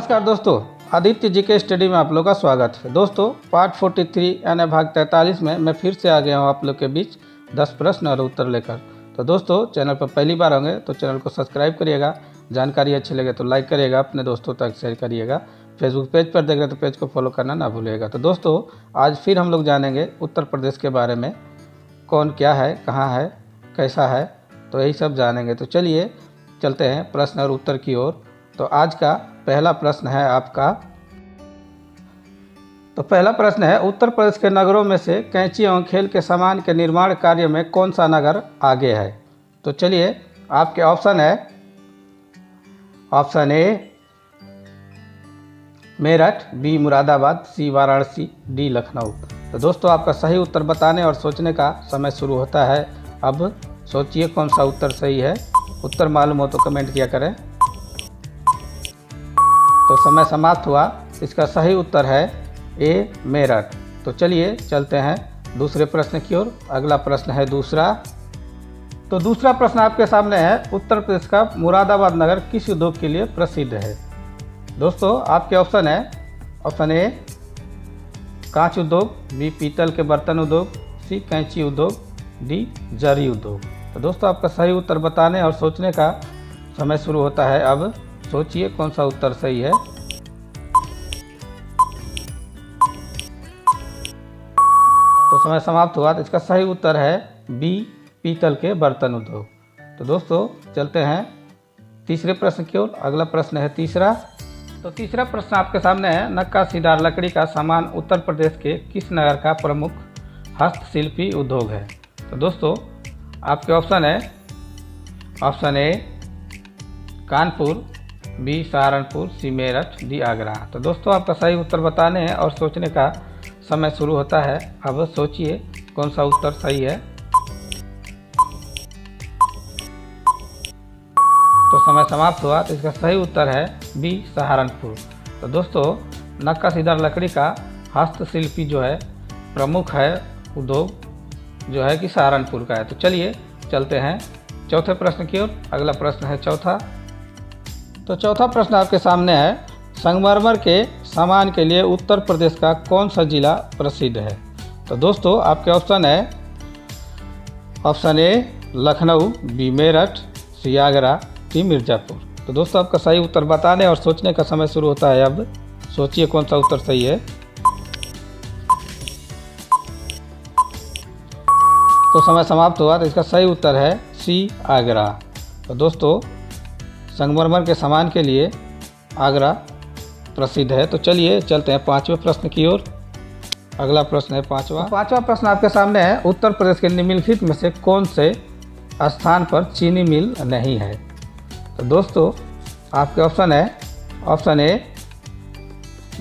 नमस्कार दोस्तों, आदित्य जी के स्टडी में आप लोग का स्वागत है। दोस्तों पार्ट 43 यानी भाग 43 में मैं फिर से आ गया हूँ आप लोग के बीच 10 प्रश्न और उत्तर लेकर। तो दोस्तों चैनल पर पहली बार होंगे तो चैनल को सब्सक्राइब करिएगा, जानकारी अच्छी लगे तो लाइक करिएगा, अपने दोस्तों तक शेयर करिएगा, फेसबुक पेज पर देख रहे तो पेज को फॉलो करना ना भूलिएगा। तो दोस्तों आज फिर हम लोग जानेंगे उत्तर प्रदेश के बारे में, कौन क्या है, कहाँ है, कैसा है, तो यही सब जानेंगे। तो चलिए चलते हैं प्रश्न और उत्तर की ओर। तो आज का पहला प्रश्न है आपका। तो पहला प्रश्न है, उत्तर प्रदेश के नगरों में से कैंची एवं खेल के सामान के निर्माण कार्य में कौन सा नगर आगे है? तो चलिए आपके ऑप्शन है, option A Meerut, B Moradabad, C Varanasi, D Lucknow. तो दोस्तों आपका सही उत्तर बताने और सोचने का समय शुरू होता है। अब सोचिए कौन सा उत्तर सही है। उत्तर मालूम हो तो कमेंट किया करें। तो समय समाप्त हुआ। इसका सही उत्तर है ए मेरठ। तो चलिए चलते हैं दूसरे प्रश्न की ओर। अगला प्रश्न है दूसरा। तो दूसरा प्रश्न आपके सामने है, उत्तर प्रदेश का मुरादाबाद नगर किस उद्योग के लिए प्रसिद्ध है? दोस्तों आपके ऑप्शन है, ऑप्शन ए कांच उद्योग, बी पीतल के बर्तन उद्योग, सी कैंची उद्योग, डी जरी उद्योग। तो दोस्तों आपका सही उत्तर बताने और सोचने का समय शुरू होता है। अब सोचिए कौन सा उत्तर सही है। तो समय समाप्त हुआ। तो इसका सही उत्तर है बी पीतल के बर्तन उद्योग। तो दोस्तों चलते हैं तीसरे प्रश्न की ओर। अगला प्रश्न है तीसरा। तो तीसरा प्रश्न आपके सामने है, नक्काशीदार लकड़ी का सामान उत्तर प्रदेश के किस नगर का प्रमुख हस्तशिल्पी उद्योग है? तो दोस्तों आपके ऑप्शन है, option A Kanpur, B Saharanpur, C Meerut, D Agra. तो दोस्तों आपका सही उत्तर बताने और सोचने का समय शुरू होता है। अब सोचिए कौन सा उत्तर सही है। तो समय समाप्त हुआ। तो इसका सही उत्तर है बी सहारनपुर। तो दोस्तों नक्काशीदार लकड़ी का हस्तशिल्पी जो है प्रमुख है उद्योग जो है कि सहारनपुर का है। तो चलिए चलते हैं चौथे प्रश्न की ओर। अगला प्रश्न है चौथा। तो चौथा प्रश्न आपके सामने है, संगमरमर के सामान के लिए उत्तर प्रदेश का कौन सा जिला प्रसिद्ध है? तो दोस्तों आपके ऑप्शन है, option A Lucknow, B Meerut, C Agra, D Mirzapur. तो दोस्तों आपका सही उत्तर बताने और सोचने का समय शुरू होता है। अब सोचिए कौन सा उत्तर सही है। तो समय समाप्त हुआ। तो इसका सही उत्तर है सी आगरा। तो दोस्तों संगमरमर के सामान के लिए आगरा प्रसिद्ध है। तो चलिए चलते हैं पांचवें प्रश्न की ओर। अगला प्रश्न है पांचवा। तो पांचवा प्रश्न आपके सामने है, उत्तर प्रदेश के निम्नलिखित में से कौन से स्थान पर चीनी मिल नहीं है? तो दोस्तों आपके ऑप्शन है, option A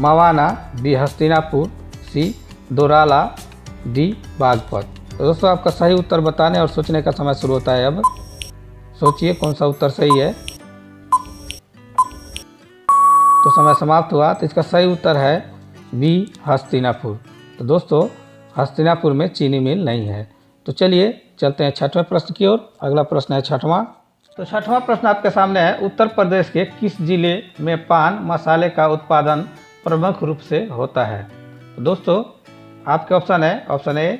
Mawana, B Hastinapur, C Daurala, D Baghpat. तो दोस्तों आपका सही उत्तर बताने और सोचने का समय शुरू होता है। अब सोचिए कौन सा उत्तर सही है। तो समय समाप्त हुआ। तो इसका सही उत्तर है बी हस्तिनापुर। तो दोस्तों हस्तिनापुर में चीनी मिल नहीं है। तो चलिए चलते हैं छठवें प्रश्न की ओर। अगला प्रश्न है छठवां। तो छठवां प्रश्न आपके सामने है, उत्तर प्रदेश के किस जिले में पान मसाले का उत्पादन प्रमुख रूप से होता है? तो दोस्तों आपके ऑप्शन है, option A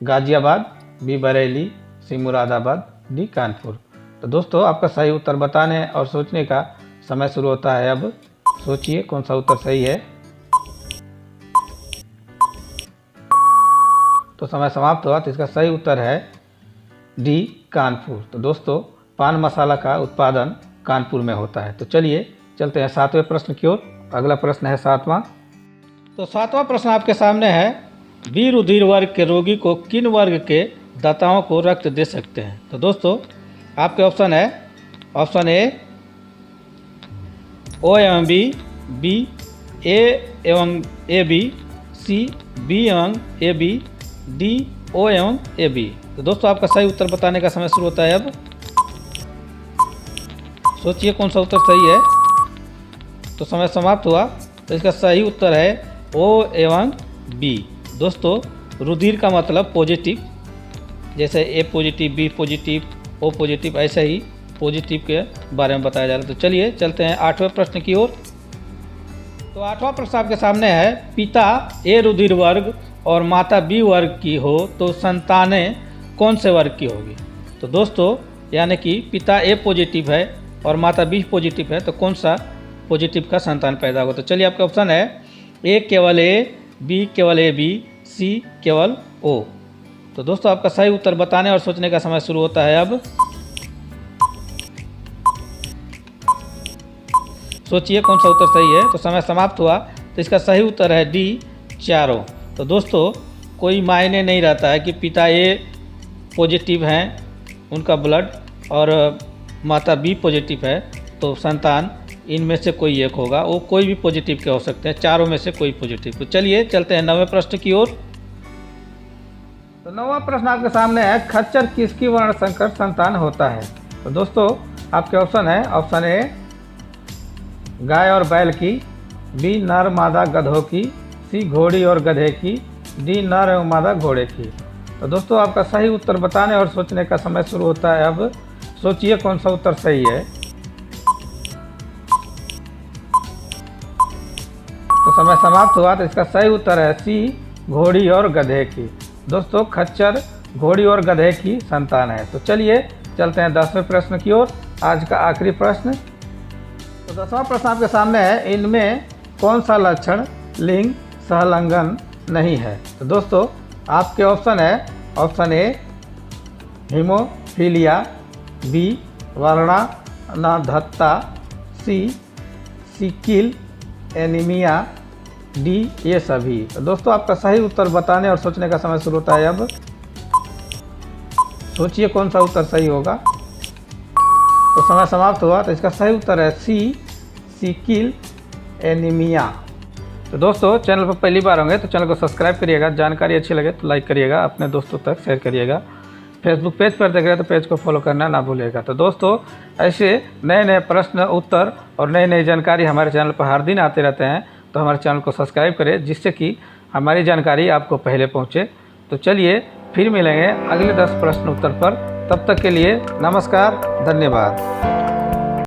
Ghaziabad, B Bareilly, C Moradabad, D Kanpur. तो दोस्तों आपका सही उत्तर बताने और सोचने का समय शुरू होता है। अब सोचिए कौन सा उत्तर सही है। तो समय समाप्त हुआ। तो इसका सही उत्तर है डी कानपुर। तो दोस्तों पान मसाला का उत्पादन कानपुर में होता है। तो चलिए चलते हैं सातवें प्रश्न की ओर। अगला प्रश्न है सातवां। तो सातवां प्रश्न आपके सामने है, बी रुधिर वर्ग के रोगी को किन वर्ग के दाताओं को रक्त दे सकते हैं? तो दोस्तों आपके ऑप्शन है, ऑप्शन ए ओ एवं बी, बी ए एवं ए बी, सी बी एवं ए बी, डी ओ एवं ए बी। तो दोस्तों आपका सही उत्तर बताने का समय शुरू होता है। अब सोचिए कौन सा उत्तर सही है। तो समय समाप्त हुआ। तो इसका सही उत्तर है ओ एवं बी। दोस्तों रुधिर का मतलब पॉजिटिव, जैसे A positive, B positive, O positive, ऐसे ही पॉजिटिव के बारे में बताया जा रहा है। तो चलिए चलते हैं आठवें प्रश्न की ओर। तो 8वां प्रश्न आपके सामने है, पिता ए रुधिर वर्ग और माता बी वर्ग की हो तो संतानें कौन से वर्ग की होगी। तो दोस्तों यानी कि पिता ए पॉजिटिव है और माता बी पॉजिटिव है तो कौन सा पॉजिटिव का संतान पैदा होगा। तो चलिए आपका ऑप्शन है ए केवल ए, बी केवल ए बी, सी केवल ओ। तो दोस्तों आपका सही उत्तर बताने और सोचने का समय शुरू होता है अब। सोचिए कौन सा उत्तर सही है। तो समय समाप्त हुआ। तो इसका सही उत्तर है डी, चारों। तो दोस्तों कोई मायने नहीं रहता है कि पिता ए पॉजिटिव हैं उनका ब्लड और माता बी पॉजिटिव है तो संतान इनमें से कोई एक होगा। वो कोई भी पॉजिटिव के हो सकते हैं, चारों में से कोई पॉजिटिव। तो चलिए चलते हैं 9वें प्रश्न की ओर। तो 9वां प्रश्न आपके सामने है, खच्चर किसकी वर्ण संकर संतान होता है। तो दोस्तों आपके ऑप्शन है, ऑप्शन ए गाय और बैल की, बी नर मादा गधों की, सी घोड़ी और गधे की, डी नर एवं मादा घोड़े की। तो दोस्तों आपका सही उत्तर बताने और सोचने का समय शुरू होता है अब। सोचिए कौन सा उत्तर सही है। तो समय समाप्त हुआ। तो इसका सही उत्तर है सी, घोड़ी और गधे की। दोस्तों खच्चर घोड़ी और गधे की संतान है। तो चलिए चलते हैं 10वें प्रश्न की ओर, आज का आखिरी प्रश्न। तो 10वां प्रश्न आपके सामने है, इनमें कौन सा लक्षण लिंग सहलंघन नहीं है। तो दोस्तों आपके ऑप्शन है, ऑप्शन ए हीमोफीलिया, बी वर्णानाधत्ता, सी सिकिल एनीमिया, डी ये सभी। तो दोस्तों आपका सही उत्तर बताने और सोचने का समय शुरू होता है अब। सोचिए कौन सा उत्तर सही होगा। तो समय समाप्त हुआ। तो इसका सही उत्तर है सी, सिकिल एनीमिया। तो दोस्तों चैनल पर पहली बार होंगे तो चैनल को सब्सक्राइब करिएगा, जानकारी अच्छी लगे तो लाइक करिएगा, अपने दोस्तों तक शेयर करिएगा। फेसबुक पेज पर देख रहे हैं तो पेज को फॉलो करना ना भूलिएगा। तो दोस्तों ऐसे नए नए प्रश्न उत्तर और नई नई जानकारी हमारे चैनल पर हर दिन आते रहते हैं। तो हमारे चैनल को सब्सक्राइब करें जिससे कि हमारी जानकारी आपको पहले पहुंचे। तो चलिए फिर मिलेंगे अगले 10 प्रश्न उत्तर पर। तब तक के लिए नमस्कार, धन्यवाद।